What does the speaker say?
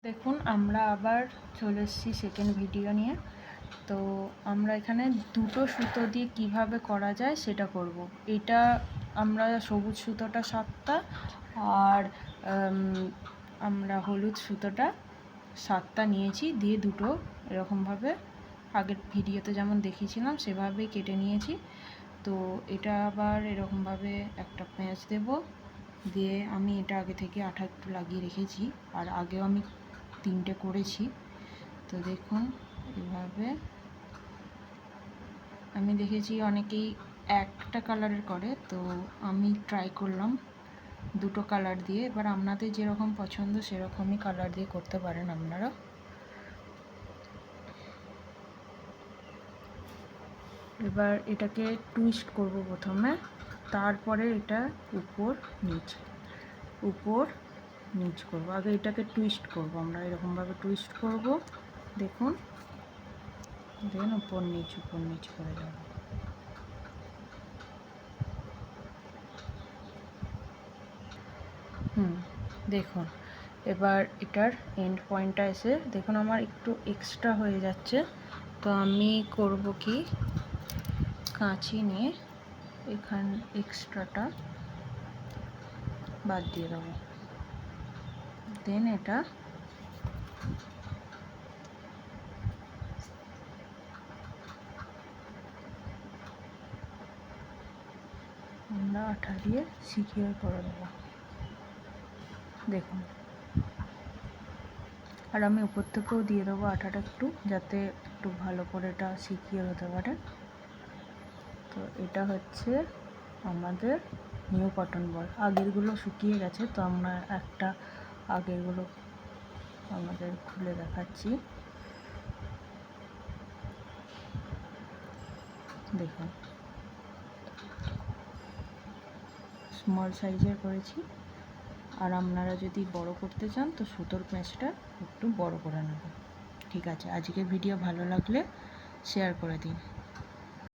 দেখুন আমরা আবার চলে এসেছি সেকেন্ড ভিডিও নিয়ে। তো আমরা এখানে দুটো সুতো দিয়ে কিভাবে করা যায় সেটা করব। এটা আমরা সবুজ সুতোটা 7টা আর আমরা হলুদ সুতোটা 7টা নিয়েছি, দিয়ে দুটো এরকমভাবে আগের ভিডিওতে যেমন দেখিয়েছিলাম সেভাবেই কেটে নিয়েছি। তো এটা আবার এরকমভাবে একটা প্যাঁচ দেব, দিয়ে আমি এটা আগে থেকে আঠা একটু লাগিয়ে রেখেছি, আর আগেও আমি 3টে করেছি। তো দেখুন এভাবে আমি দেখেছি অনেকেই একটা কালারের করে, তো আমি ট্রাই করলাম দুটো কালার দিয়ে। এবার আপনাদের যেরকম পছন্দ সেরকমই কালার দিয়ে করতে পারেন আপনারা। এবার এটাকে টুইস্ট করব প্রথমে, তারপরে এটা উপর নিচ করব। আগে এটাকে টুইস্ট করব, আমরা এরকমভাবে টুইস্ট করব। দেখুন দেন উপর নিচ করে যাব। দেখুন এবার এটার এন্ড পয়েন্টটা এসে দেখুন আমার একটু এক্সট্রা হয়ে যাচ্ছে। তো আমি করব কি, কাঁচি নিয়ে এখান এক্সট্রাটা বাদ দিয়ে দেবো। দেন এটা আমরা আঠা দিয়ে সিকিউর করে দেবো। দেখুন, আর আমি উপর থেকেও দিয়ে দেবো আঠাটা একটু, যাতে একটু ভালো করে এটা সিকিউর হতে পারে। তো এটা হচ্ছে আমাদের নিউ কটন বল। আগেরগুলো শুকিয়ে গেছে, তো আমরা একটা আগেরগুলো আমাদের খুলে দেখাচ্ছি। দেখুন স্মল সাইজের করেছি, আর আপনারা যদি বড় করতে চান তো সুতোর প্যাঁচটা একটু বড় করে নেবেন। ঠিক আছে, আজকের ভিডিও ভালো লাগলে শেয়ার করে দিন।